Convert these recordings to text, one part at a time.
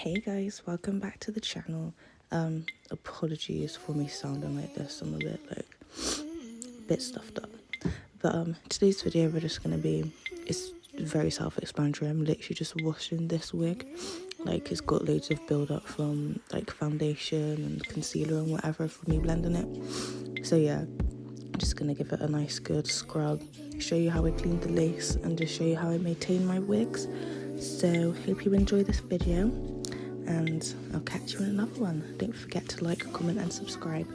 Hey guys, welcome back to the channel. Apologies for me sounding like this. I'm a bit stuffed up. But today's video it's very self-explanatory. I'm literally just washing this wig. Like, it's got loads of build up from like foundation and concealer and whatever from me blending it. So yeah, I'm just gonna give it a nice good scrub, show you how I clean the lace, and just show you how I maintain my wigs. So hope you enjoy this video, and I'll catch you in another one. Don't forget to like, comment and subscribe.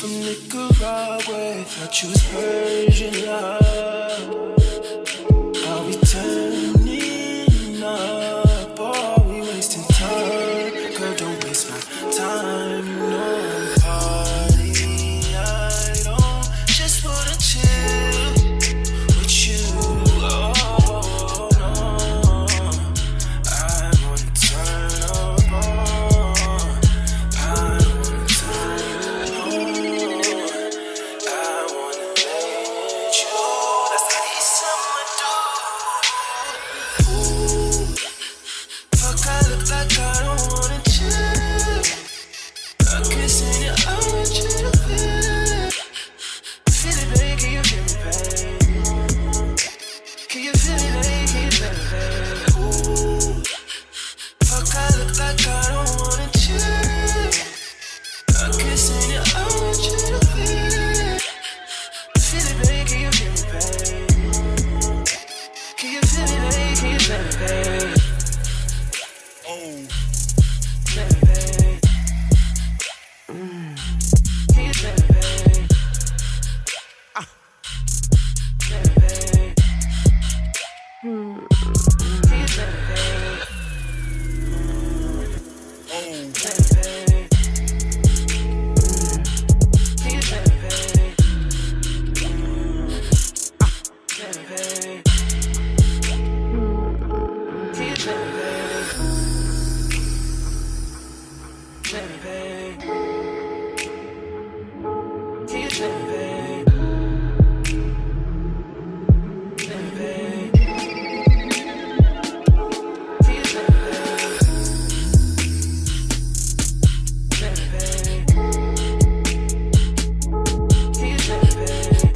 from Nicaragua, thought you was Persian love. Are we turning up or are we wasting time? Girl, don't waste my time, no party. I don't just wanna chill with you. Oh no, I wanna turn up on. I wanna turn you on. I wanna let you. That's how these summer do. Ooh, fuck, I look like I don't wanna chill. I'm kissing you, I want you to feel it. Feel it, baby, can you feel me, babe? Can you feel me, baby, can you feel me, babe? Ooh, fuck, I look like I don't wanna chill. I'm kissing you, I want you to feel it. Feel it, baby, can you feel me, babe? Can you feel me, baby, can you feel me, babe? Oh, feel me, babe. Can you feel me, babe? Feel me, babe. Can you feel me, babe? Oh, feel me, babe. Can you feel me, babe? Feel me, babe. Can you feel me, babe? Feel me, babe. Can you feel me, babe? Feel me, babe. Can you feel me, babe? Feel me, babe. Can you feel me, babe?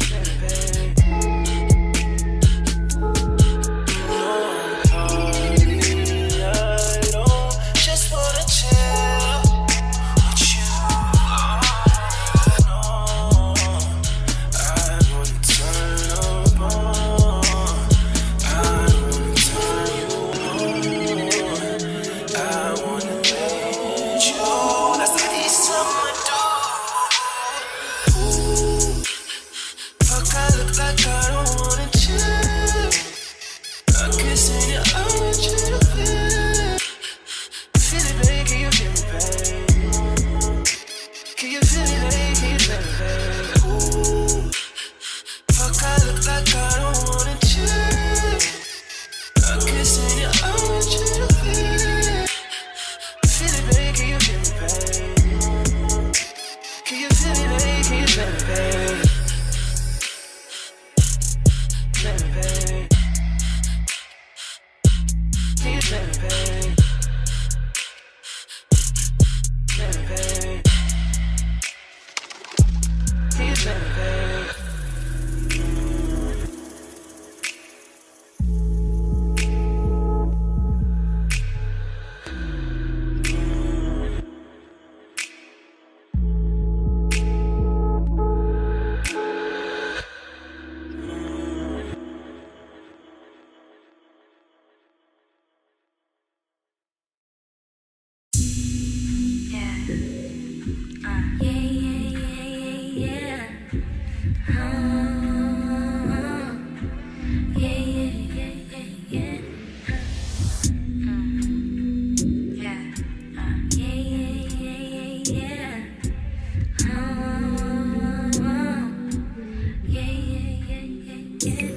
Feel me, babe. No party, I don't just wanna chill with you. Oh no, I wanna turn up on. I wanna turn you on. I wanna let you. That's how these summer do. Ooh, fuck, I look like I don't wanna chill. I'm kissing you, I want you to feel it. Feel it, baby, can you feel me, babe? Can you feel me, baby, can you feel me, babe? Ooh, fuck, I look like I don't wanna chill. I'm kissing you, I want you to feel it. Feel it, baby, can you feel me, babe? Can you feel me, baby, can you feel me, babe? Feel me, babe. Can you feel me, babe? Feel me, babe. Can you feel me, babe? Yeah.